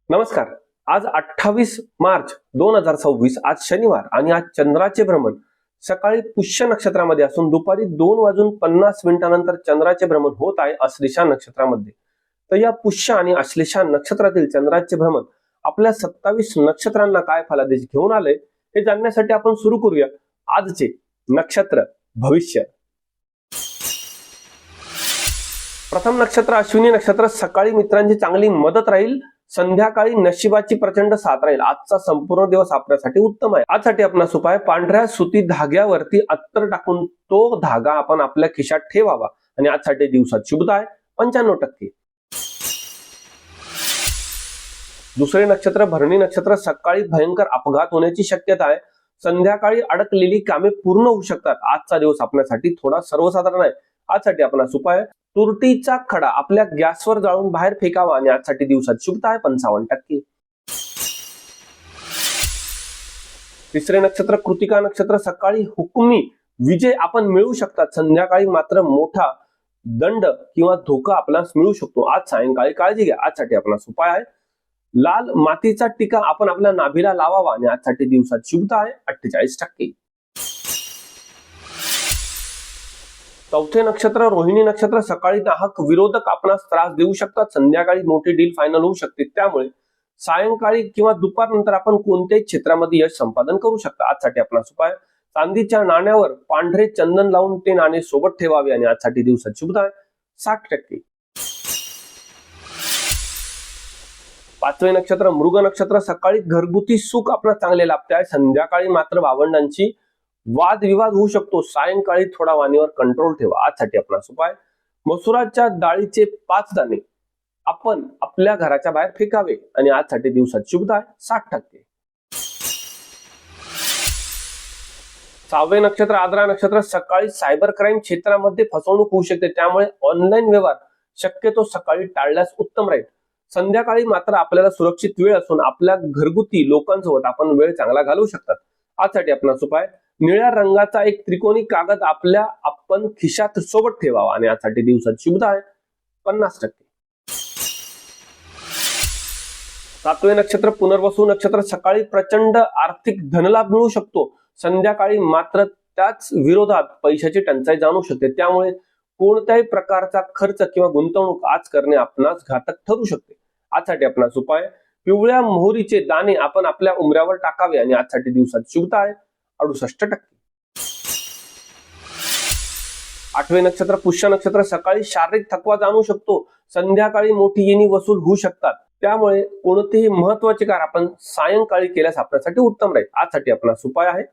नमस्कार. आज 28 मार्च 2026, आज शनिवार आणि आज चंद्राचे भ्रमण सकाळी पुष्य नक्षत्रामध्ये असून दुपारी 2:50 नंतर चंद्राचे भ्रमण होत आहे अश्लेषा नक्षत्रामध्ये. तर या पुष्य आणि अश्लेषा नक्षत्रातील चंद्राचे भ्रमण आपल्या 27 नक्षत्रांना काय फलादेश घेऊन आले हे जाणण्यासाठी आपण सुरू करूया आजचे नक्षत्र भविष्य. प्रथम नक्षत्र अश्विनी नक्षत्र. सकाळी मित्रांची चांगली मदत राहील, संध्याकाळी नशिबाची प्रचंड साथ राहील. आजचा संपूर्ण दिवस आपल्यासाठी उत्तम आहे. आजसाठी आपणास उपाय, पांढऱ्या सुती धाग्यावरती अत्तर टाकून तो धागा आपण आपल्या खिशात ठेवावा आणि आजसाठी दिवसात शुभता आहे 95%. दुसरे नक्षत्र भरणी नक्षत्र. सकाळी भयंकर अपघात होण्याची शक्यता आहे, संध्याकाळी अडकलेली कामे पूर्ण होऊ शकतात. आजचा दिवस आपल्यासाठी थोडा सर्वसाधारण आहे. आजसाठी आपणास उपाय, तुरटीचा खडा आपल्या गॅसवर जाळून बाहेर फेकावा आणि आजसाठी दिवसात शुभता आहे 55%. तिसरे नक्षत्र कृतिका नक्षत्र. सकाळी हुकमी विजय आपण मिळवू शकतात, संध्याकाळी मात्र मोठा दंड किंवा धोका आपल्याला मिळू शकतो. आज सायंकाळी काळजी घ्या. आजसाठी आपणास उपाय आहे, लाल मातीचा टिका आपण आपल्या नाभीला लावावा आणि आजसाठी दिवसात शुभता आहे 48%. चौथे नक्षत्र रोहिणी नक्षत्र. सकाळी नाहक विरोधक आपणास त्रास देऊ शकतात, संध्याकाळी मोठी डील फायनल होऊ शकते. त्यामुळे सायंकाळी किंवा दुपारनंतर आपण कोणत्याही क्षेत्रामध्ये यश संपादन करू शकता. आजसाठी आपणास उपाय, चांदीच्या नाण्यावर पांढरे चंदन लावून ते नाणे सोबत ठेवावे आणि आजसाठी दिवसात शुभता आहे 60%. पाचवे नक्षत्र मृग नक्षत्र. सकाळी घरगुती सुख आपल्याला चांगले लाभते आहे, संध्याकाळी मात्र भावंडांची वादविवाद होऊ शकतो. सायंकाळी थोडा वाणीवर कंट्रोल ठेवा. आजसाठी आपणास उपाय, मसुराच्या डाळीचे 5 दाणे आपण आपल्या घराच्या बाहेर फेकावे आणि आजसाठी दिवसात शुभता आहे 60%. सहावे नक्षत्र आद्रा नक्षत्र. सकाळी सायबर क्राईम क्षेत्रामध्ये फसवणूक होऊ शकते, त्यामुळे ऑनलाईन व्यवहार शक्यतो सकाळी टाळल्यास उत्तम राहील. संध्याकाळी मात्र आपल्याला सुरक्षित वेळ असून आपल्या घरगुती लोकांसोबत आपण वेळ चांगला घालवू शकतात. आजसाठी आपणास उपाय, निळ्या रंगाचा एक त्रिकोणी कागद आपण खिशात सोबत ठेवावा आणि आजसाठी दिवसात शुभता आहे 50%. सातवे नक्षत्र पुनर्वसू नक्षत्र. सकाळी प्रचंड आर्थिक धनलाभ मिळू शकतो, संध्याकाळी मात्र त्याच विरोधात पैशाची टंचाई जाणवू शकते. त्यामुळे कोणत्याही प्रकारचा खर्च किंवा गुंतवणूक आज करणे आपणास घातक ठरू शकते. आजसाठी आपणास उपाय, पिवळ्या मोहरीचे दाणे आपण आपल्या उमऱ्यावर टाकावे आणि आजसाठी दिवसात शुभता आहे 68%. आठवे नक्षत्र पुष्य नक्षत्र. सकाळी शारीरिक थकवा जाणवू शकतो, संध्याकाळी मोठी येणी वसूल होऊ शकतात. त्यामुळे कोणतेही महत्वाचे कार्य आपण सायंकाळी केल्यास आपल्यासाठी उत्तम राहील. आजसाठी आपणास उपाय आहे,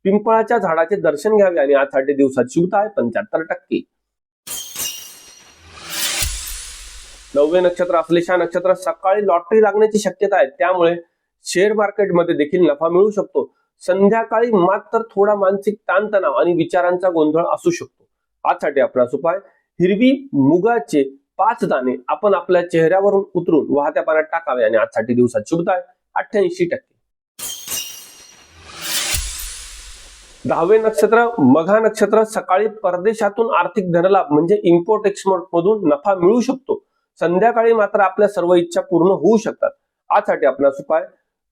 पिंपळाच्या झाडाचे दर्शन घ्यावे आणि आजसाठी दिवसात शुभता आहे 75%. नववे नक्षत्र अश्लेषा नक्षत्र. सकाळी लॉटरी लागण्याची शक्यता आहे, त्यामुळे शेअर मार्केटमध्ये देखील नफा मिळू शकतो. संध्याकाळी मात्र थोडा मानसिक ताणतणाव आणि विचारांचा गोंधळ असू शकतो. आजसाठी आपणास उपाय, हिरवी मुगाचे 5 दाणे आपण आपल्या चेहऱ्यावरून उतरून वाहत्या पाण्यात टाकावे आणि आजसाठी दिवसात शुभता आहे 88%. 10वे नक्षत्र मघा नक्षत्र. सकाळी परदेशातून आर्थिक धनलाभ म्हणजे इम्पोर्ट एक्सपोर्ट मधून नफा मिळू शकतो, संध्याकाळी मात्र आपल्या सर्व इच्छा पूर्ण होऊ शकतात. आजसाठी आपणास उपाय,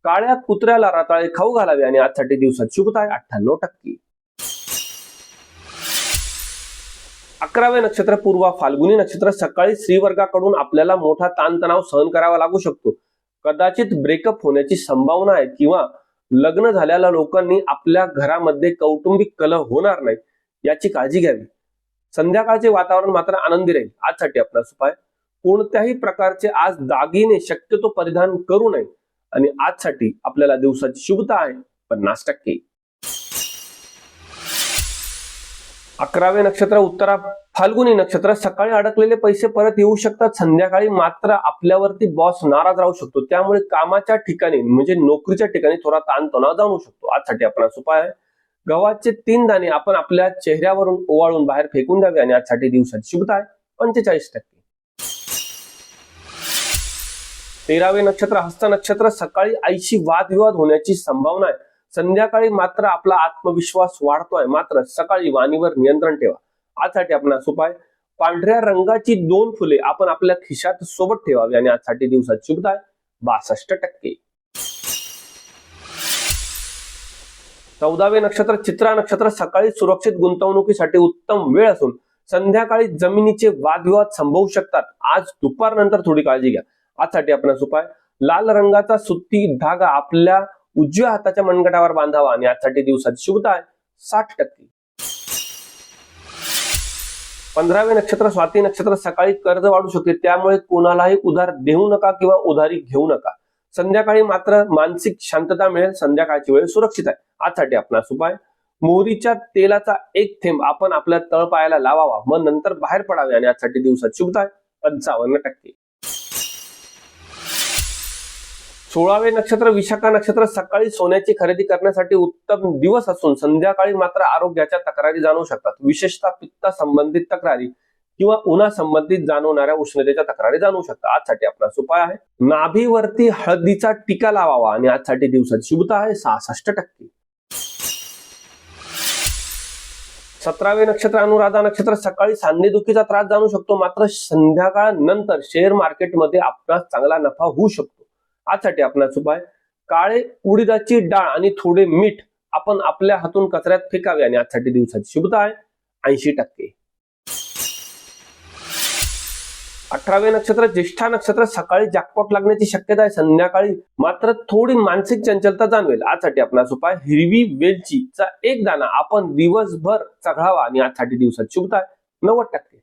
काळ्या कुत्र्याला रताळे खाऊ घालावे आणि आजसाठी दिवसात शुभता आहे 98%. 11वे नक्षत्र पूर्वा फाल्गुनी नक्षत्र. सकाळी स्त्रीवर्गाकडून आपल्याला मोठा ताणतणाव सहन करावा लागू शकतो, कदाचित ब्रेकअप होण्याची संभावना आहे किंवा लग्न झालेल्या लोकांनी आपल्या घरामध्ये कौटुंबिक कलह होणार नाही याची काळजी घ्यावी. संध्याकाळचे वातावरण मात्र आनंदी राहील. आजसाठी आपणास उपाय, कोणत्याही प्रकारचे आज दागिने शक्यतो परिधान करू नये आणि आजसाठी आपल्याला दिवसाची शुभता आहे 50%. 11वे नक्षत्र उत्तरा फाल्गुनी नक्षत्र. सकाळी अडकलेले पैसे परत येऊ शकतात, संध्याकाळी मात्र आपल्यावरती बॉस नाराज राहू शकतो. त्यामुळे कामाच्या ठिकाणी म्हणजे नोकरीच्या ठिकाणी थोडा ताणतणाव जाणवू शकतो. आजसाठी आपणास उपाय आहे, गव्हाचे 3 दाणे आपण आपल्या चेहऱ्यावरून ओवाळून बाहेर फेकून द्यावे आणि आजसाठी दिवसाची शुभता आहे 45%. 13वे नक्षत्र हस्त नक्षत्र. सकाळी आईशी वादविवाद होण्याची संभावना आहे, संध्याकाळी मात्र आपला आत्मविश्वास वाढतोय, मात्र सकाळी वाणीवर नियंत्रण ठेवा. आजसाठी आपणास उपाय, पांढऱ्या रंगाची 2 फुले आपण आपल्या खिशात सोबत ठेवावी आणि आजसाठी दिवसाची शुभता आहे 62%. 14वे नक्षत्र चित्रा नक्षत्र सकाळी सुरक्षित गुंतवणुकीसाठी उत्तम वेळ असून संध्याकाळी जमिनीचे वादविवाद संभवू शकतात. आज दुपारनंतर थोडी काळजी घ्या. आजसाठी आपणास उपाय लाल रंगाचा सुती धागा आपल्या उजव्या हाताच्या मनगटावर बांधावा आणि आजसाठी दिवसाची शुभता आहे 60%. 15वे नक्षत्र स्वाती नक्षत्र सकाळी कर्ज वाढू शकते, त्यामुळे कोणालाही उधार देऊ नका किंवा उधारी घेऊ नका. संध्याकाळी मात्र मानसिक शांतता मिळेल. संध्याकाळची वेळ सुरक्षित आहे. आजसाठी आपणास उपाय मोहरीच्या तेलाचा एक थेंब आपण आपल्या तळपायाला लावावा, मग नंतर बाहेर पडावे आणि आजसाठी दिवसाची शुभता आहे 55%. 16वे नक्षत्र विशाखा नक्षत्र सकाळी सोन्याची खरेदी करण्यासाठी उत्तम दिवस असून संध्याकाळी मात्र आरोग्याच्या तक्रारी जाणवू शकतात. विशेषतः पित्ता संबंधित तक्रारी किंवा उन्हा संबंधित जाणवणाऱ्या उष्णतेच्या तक्रारी जाणवू शकतात. आजसाठी आपला उपाय आहे नाभीवरती हळदीचा टीका लावावा आणि आजसाठी दिवसाची शुभता आहे 66%. 17वे नक्षत्र अनुराधा नक्षत्र सकाळी सांधेदुखीचा त्रास जाणू शकतो, मात्र संध्याकाळ नंतर शेअर मार्केटमध्ये आपणास चांगला नफा होऊ शकतो. आजसाठी आपणास उपाय काळे उडीदाची डाळ आणि थोडे मीठ आपण आपल्या हातून कचऱ्यात फेकावे आणि आजसाठी दिवसाची शुभता आहे 80%. 18वे नक्षत्र ज्येष्ठा नक्षत्र सकाळी जॅकपॉट लागण्याची शक्यता आहे. संध्याकाळी मात्र थोडी मानसिक चंचलता जाणवेल. आजसाठी आपणास उपाय हिरवी वेलचीचा एक दाणा आपण दिवसभर चघळावा आणि आजसाठी दिवसाची शुभता आहे 90%.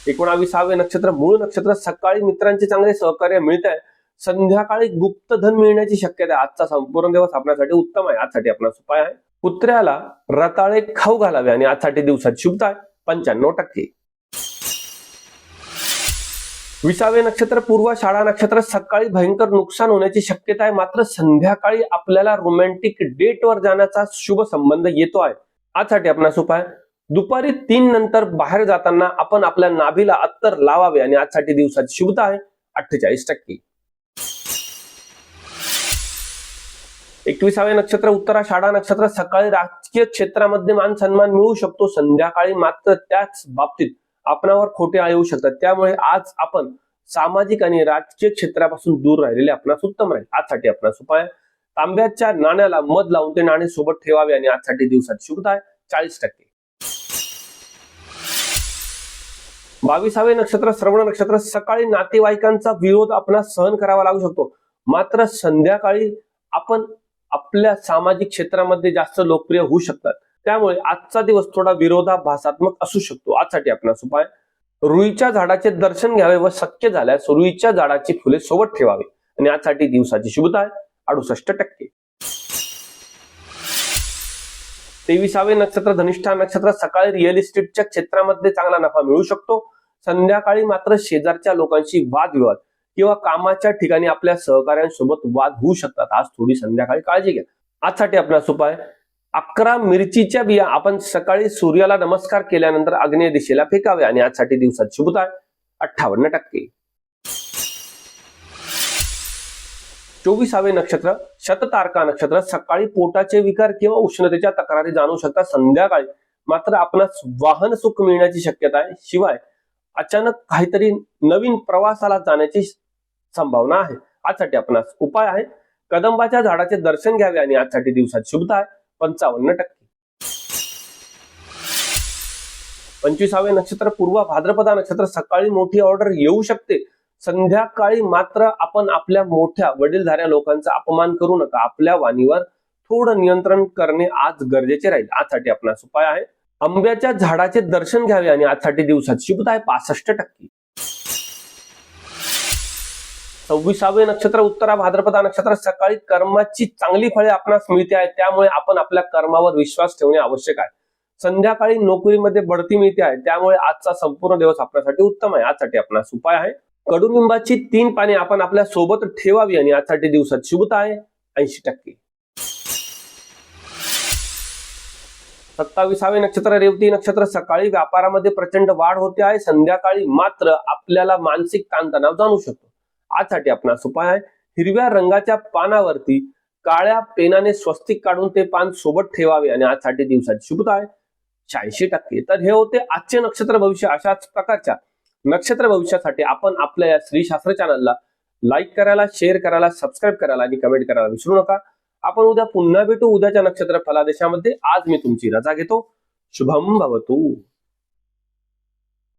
19वे नक्षत्र मूळ नक्षत्र सकाळी मित्रांचे चांगले सहकार्य मिळत आहे. संध्याकाळी गुप्तधन मिळण्याची शक्यता आहे. आजचा संपूर्ण दिवस आपल्यासाठी उत्तम आहे. आजसाठी आपणास उपाय आहे कुत्र्याला रताळे खाऊ घालावे आणि आजसाठी दिवसाची शुभता आहे 95%. 20वे नक्षत्र पूर्वाषाढा नक्षत्र सकाळी भयंकर नुकसान होण्याची शक्यता आहे, मात्र संध्याकाळी आपल्याला रोमॅन्टिक डेटवर जाण्याचा शुभ संबंध येतो आहे. आजसाठी आपणास उपाय दुपारी 3 नंतर बाहेर जाताना आपण आपल्या नाभीला अत्तर लावावे आणि आजसाठी दिवसाची शुभता आहे 48%. 21वे नक्षत्र उत्तराषाढा नक्षत्र सकाळी राजकीय क्षेत्रामध्ये मान सन्मान मिळू शकतो. संध्याकाळी मात्र त्याच बाबतीत आपणावर खोटे आळे येऊ शकतात. त्यामुळे आज आपण सामाजिक आणि राजकीय क्षेत्रापासून दूर राहिलेले आपणास उत्तम राहील. आजसाठी आपणास उपाय तांब्याच्या नाण्याला मध लावून ते नाणे सोबत ठेवावे आणि आजसाठी दिवसाची शुभता आहे 40%. 22वे नक्षत्र श्रवण नक्षत्र सकाळी नातेवाईकांचा विरोध आपणास सहन करावा लागू शकतो, मात्र संध्याकाळी आपण आपल्या सामाजिक क्षेत्रामध्ये जास्त लोकप्रिय होऊ शकतात. त्यामुळे आजचा दिवस थोडा विरोधाभासात्मक असू शकतो. आजसाठी आपणास उपाय रुईच्या झाडाचे दर्शन घ्यावे व शक्य झाल्यास रुईच्या झाडाची फुले सोबत ठेवावी आणि आजसाठी दिवसाची शुभता आहे 68%. 23वे नक्षत्र धनिष्ठा नक्षत्र सकाळी रिअल इस्टेटच्या क्षेत्रामध्ये चांगला नफा मिळू शकतो. संध्याकाळी मात्र शेजारच्या लोकांशी वादविवाद किंवा कामाच्या ठिकाणी आपल्या सहकाऱ्यांसोबत वाद होऊ शकतात. आज थोडी संध्याकाळी काळजी घ्या. आजसाठी आपणास उपाय 11 मिरचीच्या बिया आपण सकाळी सूर्याला नमस्कार केल्यानंतर आग्नेय दिशेला फेकावे आणि आजसाठी दिवसाची शुभता आहे 58%. 24वे नक्षत्र शततारका नक्षत्र सकाळी पोटाचे विकार किंवा उष्णतेच्या तक्रारी जाणवू शकतात. संध्याकाळी मात्र आपणास वाहन सुख मिळण्याची शक्यता आहे. शिवाय अचानक काहीतरी नवीन प्रवासाला जाण्याची संभावना आहे. आजसाठी आपणास उपाय आहे कदंबाच्या झाडाचे दर्शन घ्यावे आणि आजसाठी दिवसाची शुभता आहे 55%. 25वे नक्षत्र पूर्व भाद्रपदा नक्षत्र सकाळी मोठी ऑर्डर येऊ शकते. संध्याकाळी मात्र आपण आपल्या मोठ्या वडीलधाऱ्या लोकांचा अपमान करू नका. आपल्या वाणीवर थोडं नियंत्रण करणे आज गरजेचे राहील. आजसाठी आपणास उपाय आहे आंब्याच्या झाडाचे दर्शन घ्यावे आणि आजसाठी दिवसाची शुभता आहे 65%. 26वे नक्षत्र उत्तरा भाद्रपदा नक्षत्र सकाळी कर्माची चांगली फळे आपणास मिळते आहे. त्यामुळे आपण आपल्या कर्मावर विश्वास ठेवणे आवश्यक आहे. संध्याकाळी नोकरीमध्ये बढती मिळते आहे. त्यामुळे आजचा संपूर्ण दिवस आपल्यासाठी उत्तम आहे. आजसाठी आपणास उपाय आहे कडुनिंबाची 3 पाने आपण आपल्या सोबत ठेवावी आणि आजसाठी दिवसाची शुभता आहे 80%. 27वे नक्षत्र रेवती नक्षत्र सकाळी व्यापारामध्ये प्रचंड वाढ होते आहे. संध्याकाळी मात्र आपल्याला मानसिक ताणतणाव जाणवू शकतो. आजसाठी आपणास उपाय आहे हिरव्या रंगाच्या पानावरती काळ्या पेनाने स्वस्तिक काढून ते पान सोबत ठेवावे आणि आजसाठी दिवसाची शुभता आहे 86%. तर हे होते आजचे नक्षत्र भविष्य. अशाच प्रकारच्या नक्षत्र भविष्यासाठी आपण आपल्या या श्री शास्त्र चॅनलला लाईक करायला, शेअर करायला, सबस्क्राईब करायला आणि कमेंट करायला विसरू नका. आपण उद्या पुन्हा भेटू उद्याच्या नक्षत्र फलादेशामध्ये. आज मी तुमची रजा घेतो. शुभम भवतु.